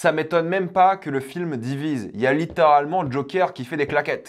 Ça m'étonne même pas que le film divise. Il y a littéralement Joker qui fait des claquettes.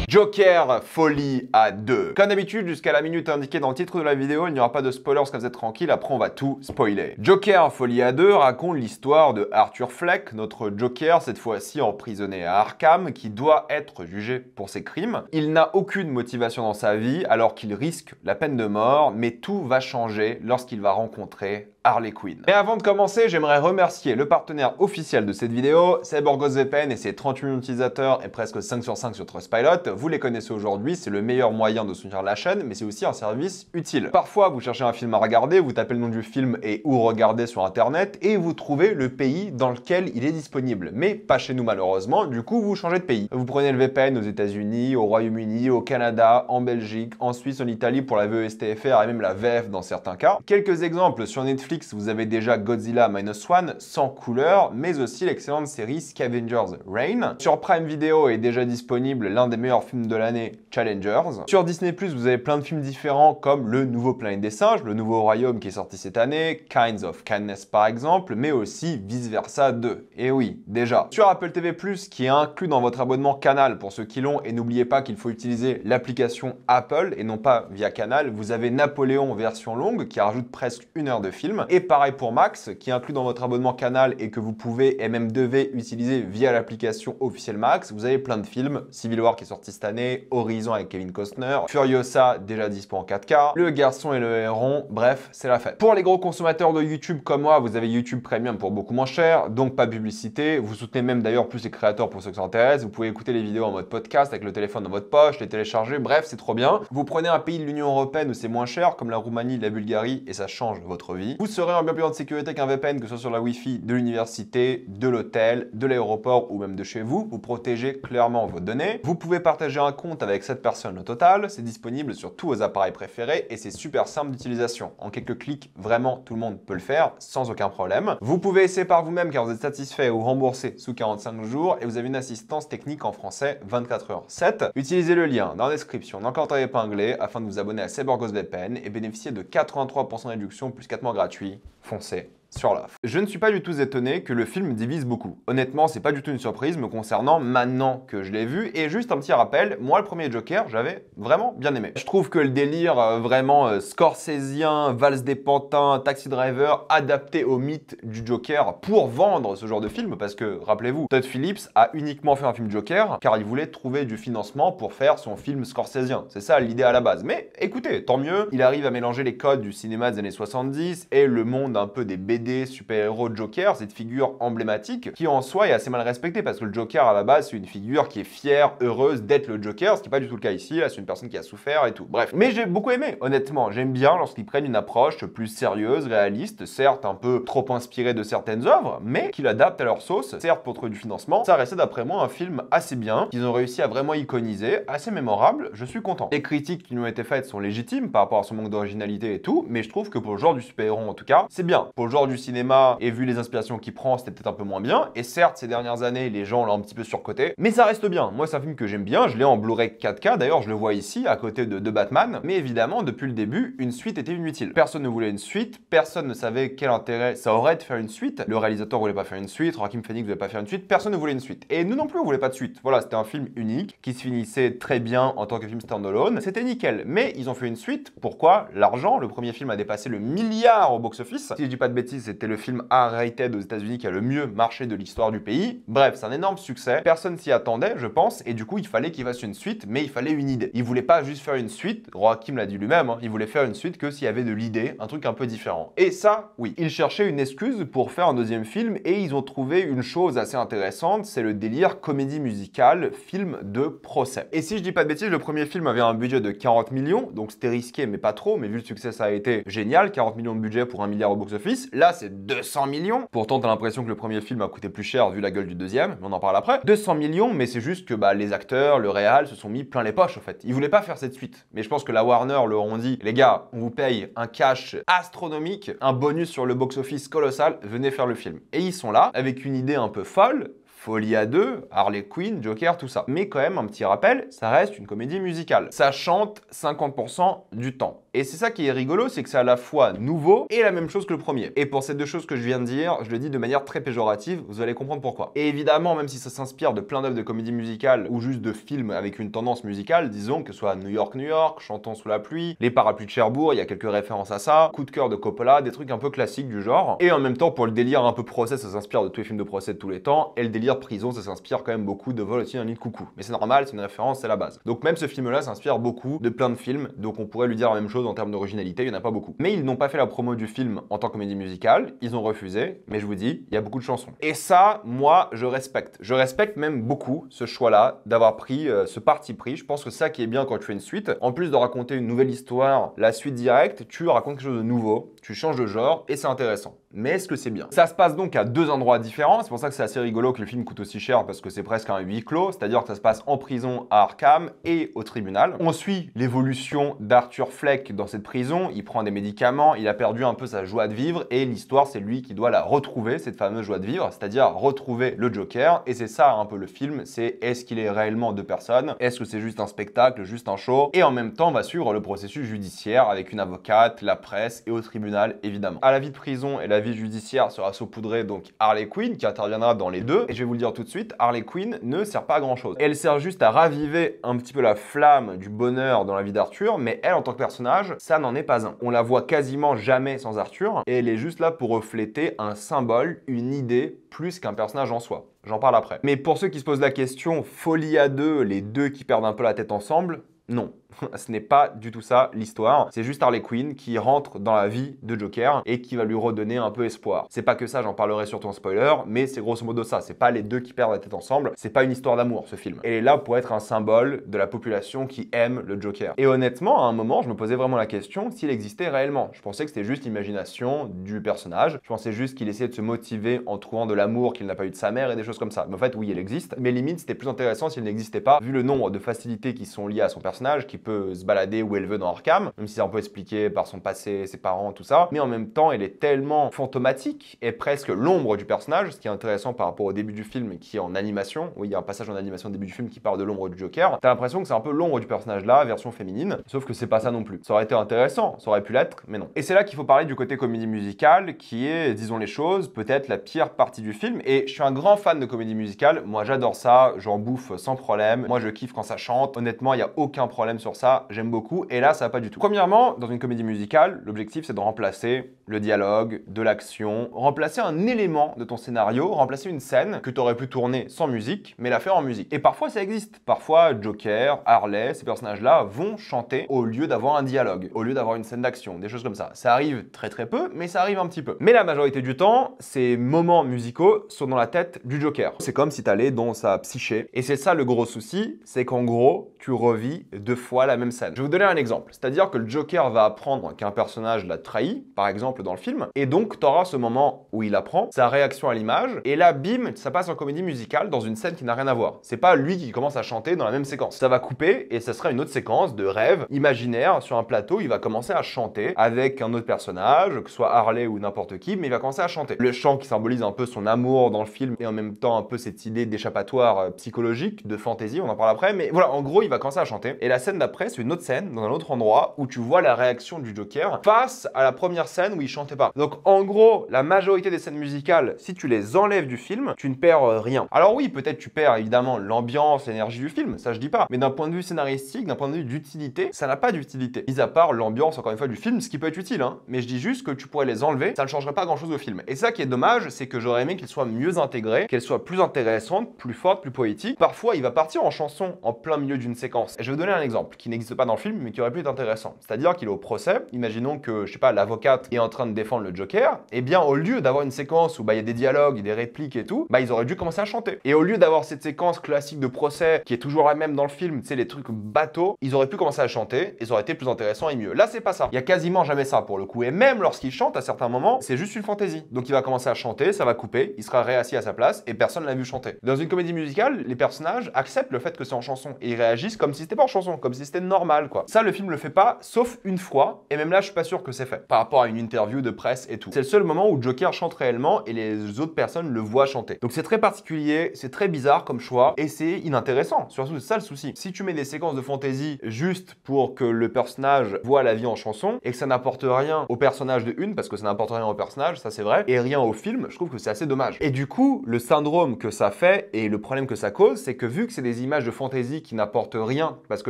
Joker, folie à deux. Comme d'habitude, jusqu'à la minute indiquée dans le titre de la vidéo, il n'y aura pas de spoilers, comme vous êtes tranquille, après on va tout spoiler. Joker, folie à deux raconte l'histoire de Arthur Fleck, notre Joker, cette fois-ci emprisonné à Arkham, qui doit être jugé pour ses crimes. Il n'a aucune motivation dans sa vie, alors qu'il risque la peine de mort, mais tout va changer lorsqu'il va rencontrer Harley Quinn. Mais avant de commencer, j'aimerais remercier le partenaire officiel de cette vidéo, CyberGhostVPN et ses 38 millions d'utilisateurs et presque 5 sur 5 sur Trustpilot. Vous les connaissez aujourd'hui, c'est le meilleur moyen de soutenir la chaîne, mais c'est aussi un service utile. Parfois, vous cherchez un film à regarder, vous tapez le nom du film et où regarder sur internet et vous trouvez le pays dans lequel il est disponible. Mais pas chez nous malheureusement, du coup vous changez de pays. Vous prenez le VPN aux États-Unis, au Royaume-Uni, au Canada, en Belgique, en Suisse, en Italie pour la VESTFR et même la VF dans certains cas. Quelques exemples sur Netflix. Vous avez déjà Godzilla Minus One, sans couleur, mais aussi l'excellente série Scavengers Reign. Sur Prime Video est déjà disponible l'un des meilleurs films de l'année, Challengers. Sur Disney+, vous avez plein de films différents comme Le Nouveau Planète des Singes, Le Nouveau Royaume qui est sorti cette année, Kinds of Kindness par exemple, mais aussi Vice Versa 2. Et oui, déjà. Sur Apple TV+, qui est inclus dans votre abonnement Canal pour ceux qui l'ont, et n'oubliez pas qu'il faut utiliser l'application Apple et non pas via Canal, vous avez Napoléon version longue qui rajoute presque 1 heure de film. Et pareil pour Max, qui est inclus dans votre abonnement Canal et que vous pouvez et même devez utiliser via l'application officielle Max. Vous avez plein de films, Civil War qui est sorti cette année, Horizon avec Kevin Costner, Furiosa déjà dispo en 4K, Le Garçon et le Héron, bref, c'est la fête. Pour les gros consommateurs de YouTube comme moi, vous avez YouTube Premium pour beaucoup moins cher, donc pas de publicité. Vous soutenez même d'ailleurs plus les créateurs pour ceux qui s'intéressent. Vous pouvez écouter les vidéos en mode podcast avec le téléphone dans votre poche, les télécharger, bref, c'est trop bien. Vous prenez un pays de l'Union Européenne où c'est moins cher, comme la Roumanie, la Bulgarie, et ça change votre vie. Vous serez en bien plus grande sécurité qu'un VPN, que ce soit sur la Wi-Fi de l'université, de l'hôtel, de l'aéroport ou même de chez vous. Vous protégez clairement vos données. Vous pouvez partager un compte avec 7 personnes au total. C'est disponible sur tous vos appareils préférés et c'est super simple d'utilisation. En quelques clics, vraiment tout le monde peut le faire sans aucun problème. Vous pouvez essayer par vous-même car vous êtes satisfait ou remboursé sous 45 jours et vous avez une assistance technique en français 24h/7. Utilisez le lien dans la description, dans le commentaire épinglé afin de vous abonner à CyberGhostVPN et bénéficier de 83% de réduction plus 4 mois gratuits. Foncez sur l'offre. Je ne suis pas du tout étonné que le film divise beaucoup. Honnêtement, c'est pas du tout une surprise me concernant maintenant que je l'ai vu. Et juste un petit rappel, moi le premier Joker, j'avais vraiment bien aimé. Je trouve que le délire vraiment scorsésien, valse des pantins, Taxi Driver, adapté au mythe du Joker pour vendre ce genre de film, parce que, rappelez-vous, Todd Phillips a uniquement fait un film Joker car il voulait trouver du financement pour faire son film scorsésien. C'est ça l'idée à la base. Mais écoutez, tant mieux, il arrive à mélanger les codes du cinéma des années 70 et le monde un peu des BD super-héros Joker, cette figure emblématique qui en soi est assez mal respectée parce que le Joker à la base c'est une figure qui est fière, heureuse d'être le Joker, ce qui n'est pas du tout le cas ici, là c'est une personne qui a souffert et tout. Bref, mais j'ai beaucoup aimé, honnêtement, j'aime bien lorsqu'ils prennent une approche plus sérieuse, réaliste, certes un peu trop inspirée de certaines œuvres, mais qu'ils l'adaptent à leur sauce, certes pour trouver du financement. Ça restait d'après moi un film assez bien, qu'ils ont réussi à vraiment iconiser, assez mémorable, je suis content. Les critiques qui nous ont été faites sont légitimes par rapport à son manque d'originalité et tout, mais je trouve que pour le genre du super-héros en tout cas, c'est bien. Pour le genre du cinéma et vu les inspirations qu'il prend, c'était peut-être un peu moins bien. Et certes, ces dernières années, les gens l'ont un petit peu surcoté, mais ça reste bien. Moi, c'est un film que j'aime bien. Je l'ai en Blu-ray 4K. D'ailleurs, je le vois ici, à côté de Batman. Mais évidemment, depuis le début, une suite était inutile. Personne ne voulait une suite. Personne ne savait quel intérêt ça aurait de faire une suite. Le réalisateur voulait pas faire une suite. Joaquin Phoenix voulait pas faire une suite. Personne ne voulait une suite. Et nous non plus, on voulait pas de suite. Voilà, c'était un film unique qui se finissait très bien en tant que film standalone. C'était nickel. Mais ils ont fait une suite. Pourquoi? L'argent. Le premier film a dépassé le milliard au box-office. Si je dis pas de bêtises, c'était le film R-rated aux États-Unis qui a le mieux marché de l'histoire du pays. Bref, c'est un énorme succès. Personne s'y attendait, je pense, et du coup, il fallait qu'il fasse une suite, mais il fallait une idée. Il voulait pas juste faire une suite, Joaquin l'a dit lui-même, hein, il voulait faire une suite que s'il y avait de l'idée, un truc un peu différent. Et ça, oui. Ils cherchaient une excuse pour faire un deuxième film et ils ont trouvé une chose assez intéressante, c'est le délire comédie musicale, film de procès. Et si je dis pas de bêtises, le premier film avait un budget de 40 millions, donc c'était risqué, mais pas trop, mais vu le succès, ça a été génial, 40 millions de budget pour 1 milliard au box-office. Là, c'est 200 millions. Pourtant, t'as l'impression que le premier film a coûté plus cher vu la gueule du deuxième, mais on en parle après. 200 millions, mais c'est juste que les acteurs, le réal se sont mis plein les poches, en fait. Ils voulaient pas faire cette suite. Mais je pense que la Warner leur ont dit, les gars, on vous paye un cash astronomique, un bonus sur le box-office colossal, venez faire le film. Et ils sont là, avec une idée un peu folle, Folie à deux, Harley Quinn, Joker, tout ça. Mais quand même, un petit rappel, ça reste une comédie musicale. Ça chante 50% du temps. Et c'est ça qui est rigolo, c'est que c'est à la fois nouveau et la même chose que le premier. Et pour ces deux choses que je viens de dire, je le dis de manière très péjorative, vous allez comprendre pourquoi. Et évidemment, même si ça s'inspire de plein d'œuvres de comédie musicale ou juste de films avec une tendance musicale, disons que ce soit New York, New York, Chantons sous la pluie, Les Parapluies de Cherbourg, il y a quelques références à ça, Coup de cœur de Coppola, des trucs un peu classiques du genre. Et en même temps, pour le délire un peu procès, ça s'inspire de tous les films de procès de tous les temps, et le délire prison, ça s'inspire quand même beaucoup de Vol au-dessus d'un nid de coucou. Mais c'est normal, c'est une référence, c'est la base. Donc même ce film-là s'inspire beaucoup de plein de films, donc on pourrait lui dire la même chose en termes d'originalité, il n'y en a pas beaucoup. Mais ils n'ont pas fait la promo du film en tant que comédie musicale, ils ont refusé, mais je vous dis, il y a beaucoup de chansons. Et ça, moi, je respecte. Je respecte même beaucoup ce choix-là, d'avoir pris ce parti pris. Je pense que ça qui est bien quand tu fais une suite, en plus de raconter une nouvelle histoire, la suite directe, tu racontes quelque chose de nouveau, tu changes de genre, et c'est intéressant. Mais est-ce que c'est bien? Ça se passe donc à deux endroits différents, c'est pour ça que c'est assez rigolo que le film coûte aussi cher, parce que c'est presque un huis clos, c'est-à-dire que ça se passe en prison à Arkham et au tribunal. On suit l'évolution d'Arthur Fleck dans cette prison, il prend des médicaments, il a perdu un peu sa joie de vivre, et l'histoire c'est lui qui doit la retrouver, cette fameuse joie de vivre, c'est-à-dire retrouver le Joker, et c'est ça un peu le film, c'est est-ce qu'il est réellement deux personnes, est-ce que c'est juste un spectacle, juste un show, et en même temps on va suivre le processus judiciaire avec une avocate, la presse et au tribunal évidemment. À la vie de prison et la vie judiciaire sera saupoudrée donc Harley Quinn qui interviendra dans les deux, et je vais vous le dire tout de suite, Harley Quinn ne sert pas à grand chose. Elle sert juste à raviver un petit peu la flamme du bonheur dans la vie d'Arthur, mais elle en tant que personnage, ça n'en est pas un. On la voit quasiment jamais sans Arthur, et elle est juste là pour refléter un symbole, une idée, plus qu'un personnage en soi. J'en parle après. Mais pour ceux qui se posent la question, folie à deux, les deux qui perdent un peu la tête ensemble, non. Ce n'est pas du tout ça l'histoire, c'est juste Harley Quinn qui rentre dans la vie de Joker et qui va lui redonner un peu espoir. C'est pas que ça, j'en parlerai surtout en spoiler, mais c'est grosso modo ça, c'est pas les deux qui perdent la tête ensemble, c'est pas une histoire d'amour ce film. Elle est là pour être un symbole de la population qui aime le Joker. Et honnêtement, à un moment, je me posais vraiment la question s'il existait réellement. Je pensais que c'était juste l'imagination du personnage, je pensais juste qu'il essayait de se motiver en trouvant de l'amour qu'il n'a pas eu de sa mère et des choses comme ça. Mais en fait, oui, elle existe, mais limite, c'était plus intéressant s'il n'existait pas, vu le nombre de facilités qui sont liées à son personnage, qui peut se balader où elle veut dans Arkham, même si c'est un peu expliqué par son passé, ses parents, tout ça. Mais en même temps, elle est tellement fantomatique et presque l'ombre du personnage, ce qui est intéressant par rapport au début du film qui est en animation. Oui, il y a un passage en animation au début du film qui parle de l'ombre du Joker. T'as l'impression que c'est un peu l'ombre du personnage là, version féminine, sauf que c'est pas ça non plus. Ça aurait été intéressant, ça aurait pu l'être, mais non. Et c'est là qu'il faut parler du côté comédie musicale, qui est, disons les choses, peut-être la pire partie du film. Et je suis un grand fan de comédie musicale, moi j'adore ça, j'en bouffe sans problème. Moi je kiffe quand ça chante, honnêtement, il n'y a aucun problème sur ça, j'aime beaucoup, et là ça va pas du tout. Premièrement, dans une comédie musicale, l'objectif c'est de remplacer le dialogue, de l'action, remplacer un élément de ton scénario, remplacer une scène que tu aurais pu tourner sans musique, mais la faire en musique. Et parfois ça existe. Parfois Joker, Harley, ces personnages-là vont chanter au lieu d'avoir un dialogue, au lieu d'avoir une scène d'action, des choses comme ça. Ça arrive très très peu, mais ça arrive un petit peu. Mais la majorité du temps, ces moments musicaux sont dans la tête du Joker. C'est comme si t'allais dans sa psyché. Et c'est ça le gros souci, c'est qu'en gros, tu revis deux fois la même scène. Je vais vous donner un exemple. C'est-à-dire que le Joker va apprendre qu'un personnage l'a trahi, par exemple dans le film, et donc tu auras ce moment où il apprend, sa réaction à l'image, et là, bim, ça passe en comédie musicale dans une scène qui n'a rien à voir. C'est pas lui qui commence à chanter dans la même séquence. Ça va couper, et ça sera une autre séquence de rêve imaginaire sur un plateau, il va commencer à chanter avec un autre personnage, que ce soit Harley ou n'importe qui, mais il va commencer à chanter. Le chant qui symbolise un peu son amour dans le film, et en même temps un peu cette idée d'échappatoire psychologique, de fantaisie, on en parle après, mais voilà, en gros, il va commencer à chanter, et la scène d'après, c'est une autre scène, dans un autre endroit, où tu vois la réaction du Joker face à la première scène où il chantait pas. Donc en gros, la majorité des scènes musicales, si tu les enlèves du film, tu ne perds rien. Alors oui, peut-être tu perds évidemment l'ambiance, l'énergie du film, ça je dis pas, mais d'un point de vue scénaristique, d'un point de vue d'utilité, ça n'a pas d'utilité. Mis à part l'ambiance, encore une fois, du film, ce qui peut être utile, hein. Mais je dis juste que tu pourrais les enlever, ça ne changerait pas grand-chose au film. Et ça qui est dommage, c'est que j'aurais aimé qu'il soit mieux intégré, qu'elle soit plus intéressante, plus forte, plus poétique. Parfois, il va partir en chanson en plein milieu d'une séquence. Et je vais vous donner un exemple qui n'existe pas dans le film, mais qui aurait pu être intéressant. C'est-à-dire qu'il est au procès, imaginons que, je sais pas, l'avocate est en train de défendre le Joker, et bien au lieu d'avoir une séquence où il y a des dialogues, des répliques et tout, ils auraient dû commencer à chanter. Et au lieu d'avoir cette séquence classique de procès qui est toujours la même dans le film, tu sais, les trucs bateaux, ils auraient pu commencer à chanter, et ça aurait été plus intéressant et mieux. Là, c'est pas ça. Il y a quasiment jamais ça pour le coup. Et même lorsqu'il chante, à certains moments, c'est juste une fantaisie. Donc il va commencer à chanter, ça va couper, il sera réassis à sa place, et personne ne l'a vu chanter. Dans une comédie musicale, les personnages acceptent le fait que c'est en chanson, et ils réagissent comme si c'était pas en chanson, comme si c'était c'était normal, quoi. Ça, le film le fait pas, sauf une fois, et même là, je suis pas sûr que c'est fait, par rapport à une interview de presse et tout. C'est le seul moment où Joker chante réellement et les autres personnes le voient chanter. Donc c'est très particulier, c'est très bizarre comme choix, et c'est inintéressant. Surtout, c'est ça le souci. Si tu mets des séquences de fantasy juste pour que le personnage voit la vie en chanson, et que ça n'apporte rien au personnage de une, parce que ça n'apporte rien au personnage, ça c'est vrai, et rien au film, je trouve que c'est assez dommage. Et du coup, le syndrome que ça fait, et le problème que ça cause, c'est que vu que c'est des images de fantasy qui n'apportent rien, parce que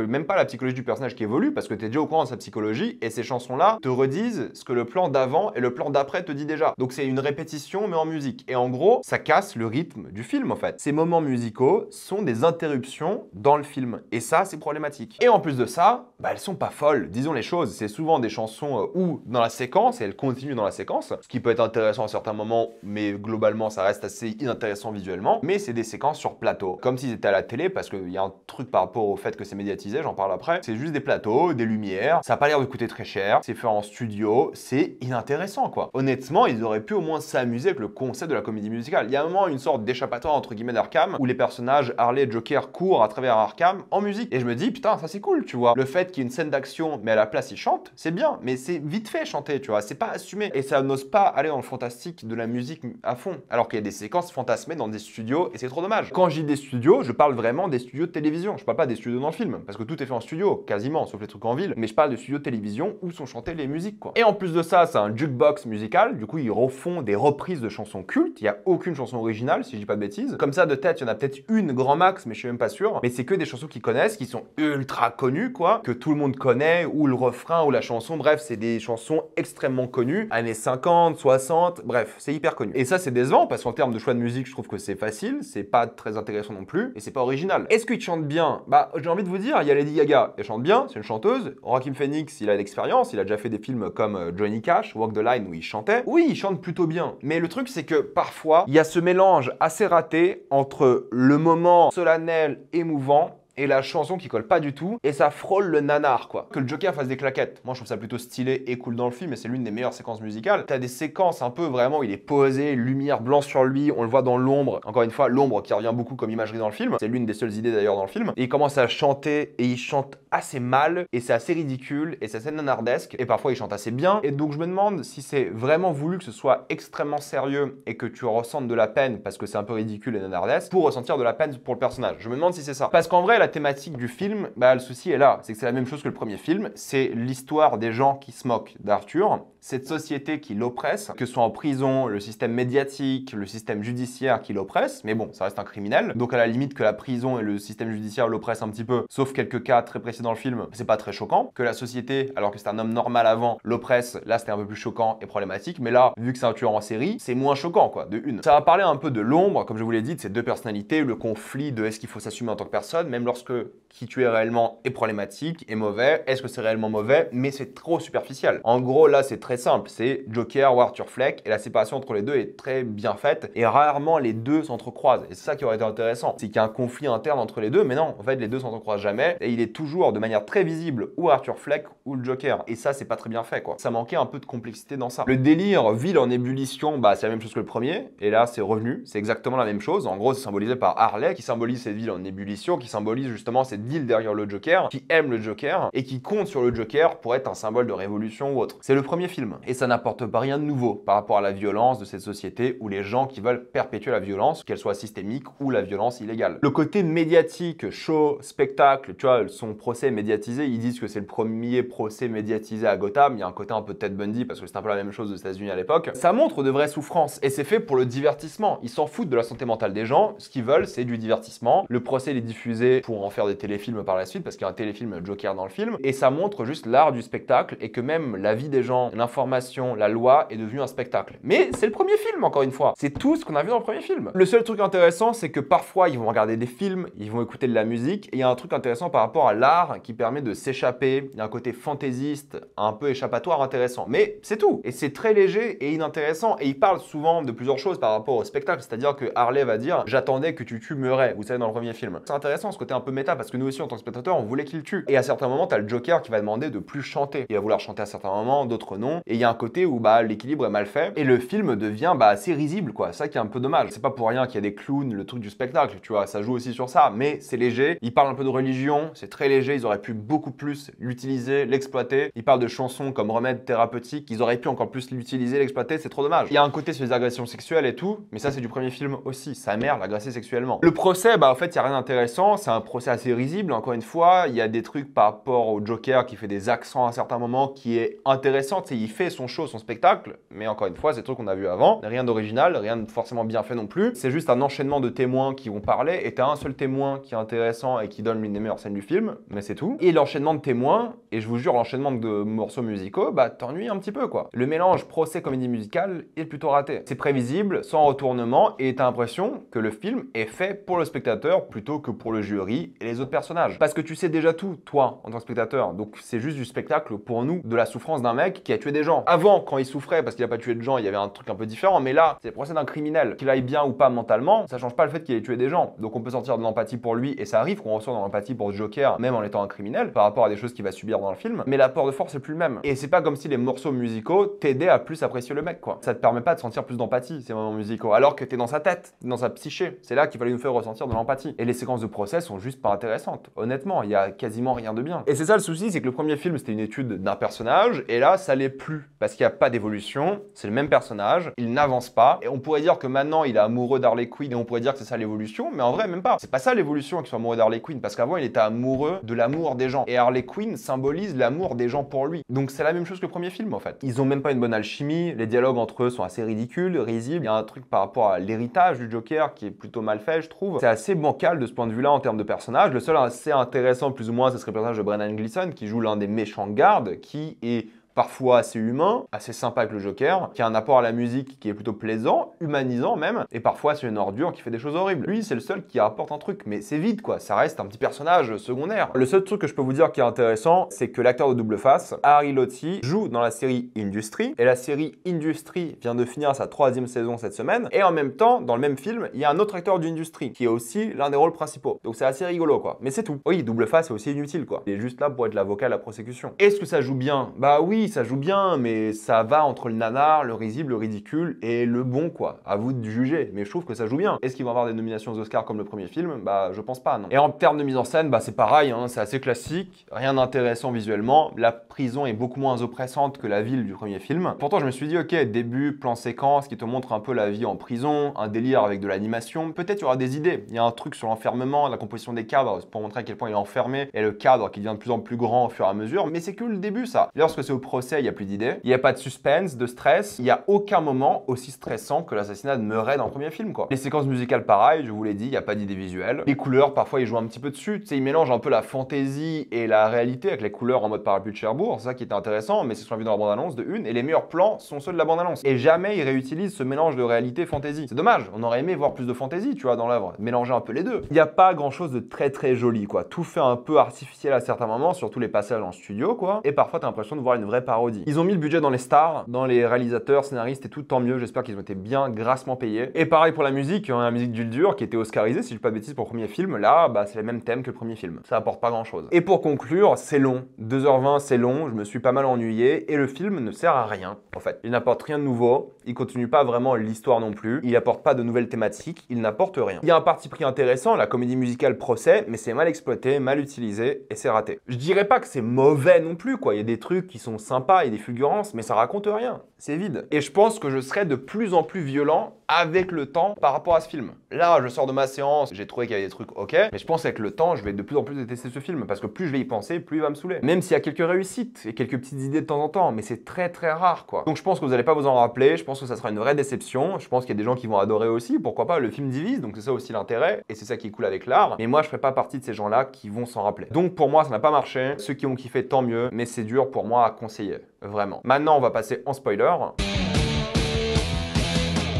même pas la psychologie du personnage qui évolue, parce que tu es déjà au courant de sa psychologie, et ces chansons-là te redisent ce que le plan d'avant et le plan d'après te dit déjà. Donc c'est une répétition, mais en musique. Et en gros, ça casse le rythme du film, en fait. Ces moments musicaux sont des interruptions dans le film. Et ça, c'est problématique. Et en plus de ça, bah, elles sont pas folles. Disons les choses, c'est souvent des chansons où dans la séquence, et elles continuent dans la séquence, ce qui peut être intéressant à certains moments, mais globalement, ça reste assez inintéressant visuellement. Mais c'est des séquences sur plateau, comme s'ils étaient à la télé, parce qu'il y a un truc par rapport au fait que c'est médiatisé, j'en parle après. C'est juste des plateaux, des lumières, ça a pas l'air de coûter très cher, c'est fait en studio, c'est inintéressant, quoi. Honnêtement, ils auraient pu au moins s'amuser avec le concept de la comédie musicale. Il y a un moment une sorte d'échappatoire entre guillemets d'Arkham, où les personnages Harley et Joker courent à travers Arkham en musique. Et je me dis, putain, ça c'est cool, tu vois. Le fait qu'il y ait une scène d'action, mais à la place ils chantent, c'est bien, mais c'est vite fait chanter, tu vois, c'est pas assumé. Et ça n'ose pas aller dans le fantastique de la musique à fond, alors qu'il y a des séquences fantasmées dans des studios, et c'est trop dommage. Quand je dis des studios, je parle vraiment des studios de télévision, je parle pas des studios dans le film, parce que tout est fait en studio, quasiment, sauf les trucs en ville, mais je parle de studios de télévision où sont chantées les musiques, quoi. Et en plus de ça, c'est un jukebox musical, du coup ils refont des reprises de chansons cultes, il y a aucune chanson originale, si je dis pas de bêtises. Comme ça, de tête, il y en a peut-être une grand max, mais je suis même pas sûr, mais c'est que des chansons qu'ils connaissent, qui sont ultra connues, quoi, que tout le monde connaît, ou le refrain, ou la chanson, bref, c'est des chansons extrêmement connues, années 50, 60, bref, c'est hyper connu. Et ça, c'est décevant, parce qu'en termes de choix de musique, je trouve que c'est facile, c'est pas très intéressant non plus, et c'est pas original. Est-ce qu'ils chantent bien? Bah, j'ai envie de vous dire, il y a Lady Gaga, elle chante bien, c'est une chanteuse. Joaquin Phoenix, il a l'expérience, il a déjà fait des films comme Johnny Cash, Walk the Line, où il chantait. Oui, il chante plutôt bien, mais le truc, c'est que parfois, il y a ce mélange assez raté entre le moment solennel, émouvant, et la chanson qui colle pas du tout, et ça frôle le nanar, quoi. Que le Joker fasse des claquettes, moi je trouve ça plutôt stylé et cool dans le film, et c'est l'une des meilleures séquences musicales. T'as des séquences un peu vraiment, il est posé, lumière blanche sur lui, on le voit dans l'ombre, encore une fois, l'ombre qui revient beaucoup comme imagerie dans le film, c'est l'une des seules idées d'ailleurs dans le film, et il commence à chanter, et il chante assez mal, et c'est assez ridicule, et c'est assez nanardesque, et parfois il chante assez bien, et donc je me demande si c'est vraiment voulu que ce soit extrêmement sérieux, et que tu ressentes de la peine, parce que c'est un peu ridicule et nanardesque, pour ressentir de la peine pour le personnage. Je me demande si c'est ça. Parce qu'en vrai, la thématique du film, bah le souci est là, c'est que c'est la même chose que le premier film, c'est l'histoire des gens qui se moquent d'Arthur, cette société qui l'oppresse, que ce soit en prison, le système médiatique, le système judiciaire qui l'oppresse, mais bon, ça reste un criminel, donc à la limite que la prison et le système judiciaire l'oppressent un petit peu, sauf quelques cas très précis dans le film, c'est pas très choquant, que la société, alors que c'est un homme normal avant, l'oppresse, là c'était un peu plus choquant et problématique, mais là, vu que c'est un tueur en série, c'est moins choquant quoi, de une. Ça va parler un peu de l'ombre, comme je vous l'ai dit, de ces deux personnalités, le conflit de est-ce qu'il faut s'assumer en tant que personne, même lorsque qui tu es réellement est problématique, est mauvais, est-ce que c'est réellement mauvais, mais c'est trop superficiel. En gros, là, c'est très simple, c'est Joker ou Arthur Fleck, et la séparation entre les deux est très bien faite, et rarement les deux s'entrecroisent, et c'est ça qui aurait été intéressant, c'est qu'il y a un conflit interne entre les deux, mais non, en fait, les deux s'entrecroisent jamais, et il est toujours de manière très visible ou Arthur Fleck ou le Joker, et ça, c'est pas très bien fait, quoi. Ça manquait un peu de complexité dans ça. Le délire ville en ébullition, bah, c'est la même chose que le premier, et là, c'est revenu, c'est exactement la même chose, en gros, c'est symbolisé par Harley, qui symbolise cette ville en ébullition, qui symbolise justement cette ville derrière le Joker, qui aime le Joker et qui compte sur le Joker pour être un symbole de révolution ou autre. C'est le premier film et ça n'apporte pas rien de nouveau par rapport à la violence de cette société ou les gens qui veulent perpétuer la violence, qu'elle soit systémique ou la violence illégale. Le côté médiatique, show, spectacle, tu vois, son procès médiatisé, ils disent que c'est le premier procès médiatisé à Gotham, il y a un côté un peu Ted Bundy parce que c'est un peu la même chose aux États-Unis à l'époque. Ça montre de vraies souffrances et c'est fait pour le divertissement. Ils s'en foutent de la santé mentale des gens, ce qu'ils veulent c'est du divertissement. Le procès il est diffusé pour en faire des téléfilms par la suite parce qu'il y a un téléfilm Joker dans le film et ça montre juste l'art du spectacle et que même la vie des gens, l'information, la loi est devenue un spectacle. Mais c'est le premier film encore une fois, c'est tout ce qu'on a vu dans le premier film. Le seul truc intéressant c'est que parfois ils vont regarder des films, ils vont écouter de la musique et il y a un truc intéressant par rapport à l'art qui permet de s'échapper, il y a un côté fantaisiste, un peu échappatoire intéressant, mais c'est tout et c'est très léger et inintéressant et il parle souvent de plusieurs choses par rapport au spectacle, c'est-à-dire que Harley va dire j'attendais que tu tues Murray, vous savez dans le premier film. C'est intéressant ce côté un peu méta parce que nous aussi en tant que spectateurs, on voulait qu'il tue. Et à certains moments, t'as le Joker qui va demander de plus chanter. Il va vouloir chanter à certains moments, d'autres non. Et il y a un côté où l'équilibre est mal fait et le film devient assez risible quoi. Ça qui est un peu dommage. C'est pas pour rien qu'il y a des clowns, le truc du spectacle, tu vois, ça joue aussi sur ça. Mais c'est léger. Ils parlent un peu de religion, c'est très léger. Ils auraient pu beaucoup plus l'utiliser, l'exploiter. Ils parlent de chansons comme remède thérapeutique. Ils auraient pu encore plus l'utiliser, l'exploiter. C'est trop dommage. Il y a un côté sur les agressions sexuelles et tout, mais ça c'est du premier film aussi. Sa mère l'agressait sexuellement. Le procès, en fait, il y a rien d'intéressant. C'est un procès assez risible. Encore une fois, il y a des trucs par rapport au Joker qui fait des accents à certains moments qui est intéressant. Tu sais, il fait son show, son spectacle, mais encore une fois, c'est des trucs qu'on a vu avant. Rien d'original, rien de forcément bien fait non plus. C'est juste un enchaînement de témoins qui vont parler et t'as un seul témoin qui est intéressant et qui donne l'une des meilleures scènes du film, mais c'est tout. Et l'enchaînement de témoins, et je vous jure, l'enchaînement de morceaux musicaux, t'ennuies un petit peu quoi. Le mélange procès-comédie musicale est plutôt raté. C'est prévisible, sans retournement, et t'as l'impression que le film est fait pour le spectateur plutôt que pour le jury et les autres personnages. Parce que tu sais déjà tout, toi, en tant que spectateur. Donc c'est juste du spectacle pour nous, de la souffrance d'un mec qui a tué des gens. Avant, quand il souffrait parce qu'il a pas tué de gens, il y avait un truc un peu différent, mais là, c'est le procès d'un criminel. Qu'il aille bien ou pas mentalement, ça change pas le fait qu'il ait tué des gens. Donc on peut sortir de l'empathie pour lui, et ça arrive qu'on ressort de l'empathie pour Joker, même en étant un criminel, par rapport à des choses qu'il va subir dans le film, mais l'apport de force est plus le même. Et c'est pas comme si les morceaux musicaux t'aidaient à plus apprécier le mec, quoi. Ça te permet pas de sentir plus d'empathie, ces moments musicaux, alors que t'es dans sa tête, dans sa psyché. C'est là qu'il fallait nous faire ressentir de l'empathie. Et les séquences de procès sont juste pas intéressantes. Honnêtement, il y a quasiment rien de bien. Et c'est ça le souci, c'est que le premier film, c'était une étude d'un personnage, et là, ça l'est plus. Parce qu'il n'y a pas d'évolution, c'est le même personnage, il n'avance pas, et on pourrait dire que maintenant, il est amoureux d'Harley Quinn, et on pourrait dire que c'est ça l'évolution, mais en vrai, même pas. C'est pas ça l'évolution qu'il soit amoureux d'Harley Quinn, parce qu'avant, il était amoureux de l'amour des gens. Et Harley Quinn symbolise l'amour des gens pour lui. Donc c'est la même chose que le premier film, en fait. Ils ont même pas une bonne alchimie, les dialogues entre eux sont assez ridicules, risibles. Il y a un truc par rapport à l'héritage du Joker qui est plutôt mal fait, je trouve. C'est assez bancal de ce point de vue-là en termes de personnages. Le seul assez intéressant, plus ou moins, ce serait le personnage de Brendan Gleeson, qui joue l'un des méchants gardes, qui est parfois assez humain, assez sympa avec le Joker, qui a un apport à la musique qui est plutôt plaisant, humanisant même, et parfois c'est une ordure qui fait des choses horribles. Lui, c'est le seul qui apporte un truc, mais c'est vide quoi, ça reste un petit personnage secondaire. Le seul truc que je peux vous dire qui est intéressant, c'est que l'acteur de double face, Harry Lottie, joue dans la série Industry, et la série Industry vient de finir sa 3e saison cette semaine, et en même temps, dans le même film, il y a un autre acteur d'Industry, qui est aussi l'un des rôles principaux. Donc c'est assez rigolo quoi, mais c'est tout. Oui, double face est aussi inutile quoi, il est juste là pour être l'avocat de la prosécution. Est-ce que ça joue bien? Bah oui, ça joue bien, mais ça va entre le nanar, le risible, le ridicule et le bon, quoi. À vous de juger, mais je trouve que ça joue bien. Est-ce qu'ils vont avoir des nominations aux Oscars comme le premier film? Bah, je pense pas, non. Et en termes de mise en scène, c'est pareil, hein, c'est assez classique, rien d'intéressant visuellement. La prison est beaucoup moins oppressante que la ville du premier film. Pourtant, je me suis dit, ok, début, plan séquence qui te montre un peu la vie en prison, un délire avec de l'animation. Peut-être il y aura des idées. Il y a un truc sur l'enfermement, la composition des cadres, pour montrer à quel point il est enfermé, et le cadre qui devient de plus en plus grand au fur et à mesure, mais c'est que le début, ça. Lorsque c'est au procès, il y a plus d'idées, il n'y a pas de suspense, de stress, il n'y a aucun moment aussi stressant que l'assassinat de Murray dans le premier film, quoi. Les séquences musicales, pareil, je vous l'ai dit, il n'y a pas d'idée visuelle. Les couleurs, parfois, ils jouent un petit peu dessus, tu sais, ils mélangent un peu la fantaisie et la réalité avec les couleurs en mode parapluie de Cherbourg, c'est ça qui est intéressant, mais c'est ce qu'on a vu dans la bande-annonce de une, et les meilleurs plans sont ceux de la bande-annonce. Et jamais ils réutilisent ce mélange de réalité-fantaisie. C'est dommage, on aurait aimé voir plus de fantaisie, tu vois, dans l'œuvre, mélanger un peu les deux. Il n'y a pas grand-chose de très très joli, quoi. Tout fait un peu artificiel à certains moments, surtout les passages en studio, quoi, et parfois t'as l'impression de voir une vraie parodie. Ils ont mis le budget dans les stars, dans les réalisateurs, scénaristes et tout, tant mieux, j'espère qu'ils ont été bien grassement payés. Et pareil pour la musique, la musique d'Uldur qui était oscarisée, si je dis pas de bêtises pour le premier film, là, c'est les mêmes thèmes que le premier film. Ça apporte pas grand chose. Et pour conclure, c'est long. 2h20, c'est long, je me suis pas mal ennuyé, et le film ne sert à rien, en fait. Il n'apporte rien de nouveau, il continue pas vraiment l'histoire non plus, il apporte pas de nouvelles thématiques, il n'apporte rien. Il y a un parti pris intéressant, la comédie musicale procès, mais c'est mal exploité, mal utilisé, et c'est raté. Je dirais pas que c'est mauvais non plus, quoi. Il y a des trucs qui sont sympas, il y a des fulgurances, mais ça raconte rien. C'est vide. Et je pense que je serai de plus en plus violent avec le temps par rapport à ce film. Là, je sors de ma séance, j'ai trouvé qu'il y avait des trucs ok, mais je pense qu'avec le temps, je vais de plus en plus détester ce film, parce que plus je vais y penser, plus il va me saouler. Même s'il y a quelques réussites et quelques petites idées de temps en temps, mais c'est très très rare, quoi. Donc je pense que vous n'allez pas vous en rappeler, je pense que ça sera une vraie déception, je pense qu'il y a des gens qui vont adorer aussi, pourquoi pas, le film divise, donc c'est ça aussi l'intérêt, et c'est ça qui est cool avec l'art, mais moi je ferai pas partie de ces gens-là qui vont s'en rappeler. Donc pour moi, ça n'a pas marché, ceux qui ont kiffé, tant mieux, mais c'est dur pour moi à conseiller, vraiment. Maintenant, on va passer en spoiler.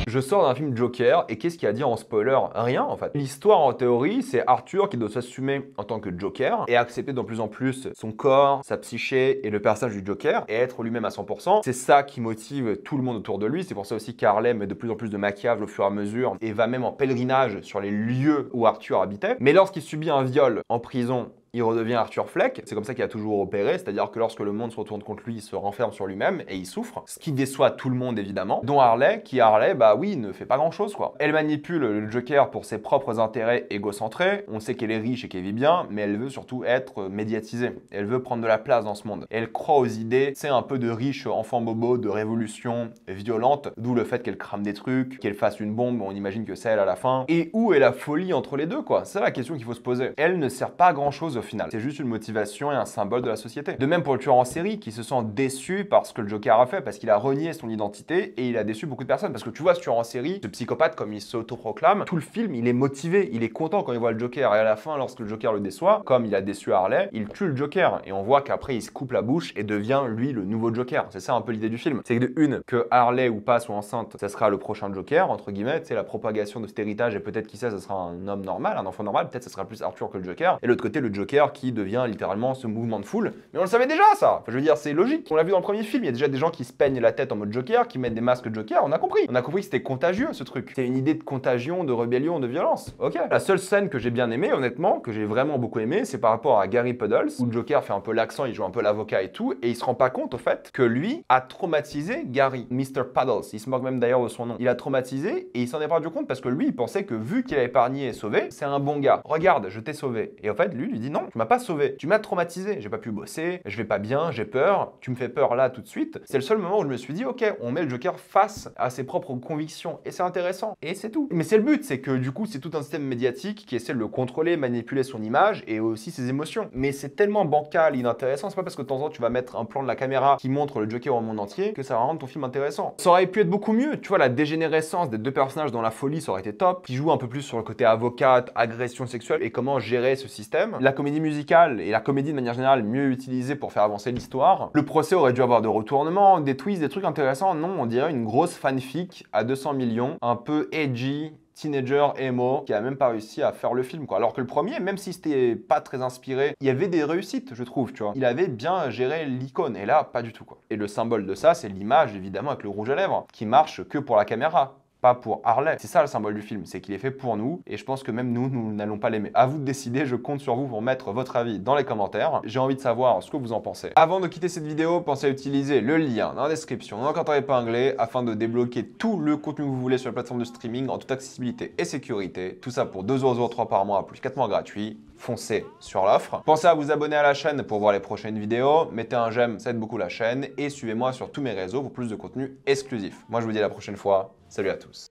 Je sors d'un film Joker et qu'est-ce qu'il y a à dire en spoiler? Rien en fait. L'histoire en théorie, c'est Arthur qui doit s'assumer en tant que Joker et accepter de plus en plus son corps, sa psyché et le personnage du Joker et être lui-même à 100%. C'est ça qui motive tout le monde autour de lui. C'est pour ça aussi qu'Harley met de plus en plus de maquillage au fur et à mesure et va même en pèlerinage sur les lieux où Arthur habitait. Mais lorsqu'il subit un viol en prison, il redevient Arthur Fleck. C'est comme ça qu'il a toujours opéré, c'est-à-dire que lorsque le monde se retourne contre lui, il se renferme sur lui-même et il souffre. Ce qui déçoit tout le monde évidemment, dont Harley, qui bah oui, ne fait pas grand-chose quoi. Elle manipule le Joker pour ses propres intérêts égocentrés. On sait qu'elle est riche et qu'elle vit bien, mais elle veut surtout être médiatisée. Elle veut prendre de la place dans ce monde. Et elle croit aux idées, c'est un peu de riche enfant bobo, de révolution violente, d'où le fait qu'elle crame des trucs, qu'elle fasse une bombe, on imagine que c'est elle à la fin. Et où est la folie entre les deux quoi? C'est la question qu'il faut se poser. Elle ne sert pas à grand-chose final. C'est juste une motivation et un symbole de la société. De même pour le tueur en série qui se sent déçu par ce que le Joker a fait, parce qu'il a renié son identité et il a déçu beaucoup de personnes. Parce que tu vois, ce tueur en série, ce psychopathe comme il s'autoproclame, tout le film, il est motivé, il est content quand il voit le Joker. Et à la fin, lorsque le Joker le déçoit, comme il a déçu Harley, il tue le Joker. Et on voit qu'après, il se coupe la bouche et devient lui le nouveau Joker. C'est ça un peu l'idée du film. C'est que de une, que Harley ou pas soit enceinte, ça sera le prochain Joker, entre guillemets, tu sais, la propagation de cet héritage et peut-être qui sait, ça sera un homme normal, un enfant normal, peut-être ça sera plus Arthur que le Joker. Et l'autre côté, le Joker qui devient littéralement ce mouvement de foule. Mais on le savait déjà ça. Enfin, je veux dire, c'est logique. On l'a vu dans le premier film, il y a déjà des gens qui se peignent la tête en mode Joker, qui mettent des masques Joker, on a compris. On a compris que c'était contagieux ce truc. C'est une idée de contagion, de rébellion, de violence. Ok. La seule scène que j'ai bien aimée, honnêtement, que j'ai vraiment beaucoup aimé, c'est par rapport à Gary Puddles, où le Joker fait un peu l'accent, il joue un peu l'avocat et tout, et il se rend pas compte au fait que lui a traumatisé Gary, Mr. Puddles. Il se moque même d'ailleurs de son nom. Il a traumatisé et il s'en est pas rendu compte parce que lui, il pensait que vu qu'il a épargné et sauvé, c'est un bon gars. Regarde, je t'ai sauvé. Et en fait, lui dit non, tu m'as pas sauvé. Tu m'as traumatisé. J'ai pas pu bosser, je vais pas bien, j'ai peur, tu me fais peur là tout de suite. C'est le seul moment où je me suis dit, ok, on met le Joker face à ses propres convictions et c'est intéressant. Et c'est tout. Mais c'est le but, c'est que du coup, c'est tout un système médiatique qui essaie de le contrôler, manipuler son image et aussi ses émotions. Mais c'est tellement bancal, inintéressant. C'est pas parce que de temps en temps tu vas mettre un plan de la caméra qui montre le Joker au monde entier que ça va rendre ton film intéressant. Ça aurait pu être beaucoup mieux. Tu vois, la dégénérescence des deux personnages dans la folie, ça aurait été top. Qui joue un peu plus sur le côté avocate, agression sexuelle et comment gérer ce système. La comédie musicale et la comédie de manière générale mieux utilisée pour faire avancer l'histoire. Le procès aurait dû avoir de retournements, des twists, des trucs intéressants. Non, on dirait une grosse fanfic à 200 millions, un peu edgy, teenager emo, qui a même pas réussi à faire le film, quoi. Alors que le premier, même si c'était pas très inspiré, il y avait des réussites, je trouve, tu vois. Il avait bien géré l'icône, et là, pas du tout, quoi. Et le symbole de ça, c'est l'image, évidemment, avec le rouge à lèvres, qui marche que pour la caméra. Pas pour Harley. C'est ça le symbole du film, c'est qu'il est fait pour nous, et je pense que même nous n'allons pas l'aimer. À vous de décider, je compte sur vous pour mettre votre avis dans les commentaires. J'ai envie de savoir ce que vous en pensez. Avant de quitter cette vidéo, pensez à utiliser le lien dans la description, dans le commentaire épinglé, afin de débloquer tout le contenu que vous voulez sur la plateforme de streaming en toute accessibilité et sécurité. Tout ça pour 2,03€ par mois, plus 4 mois gratuits. Foncez sur l'offre. Pensez à vous abonner à la chaîne pour voir les prochaines vidéos. Mettez un j'aime, ça aide beaucoup la chaîne. Et suivez-moi sur tous mes réseaux pour plus de contenu exclusif. Moi, je vous dis à la prochaine fois. Salut à tous.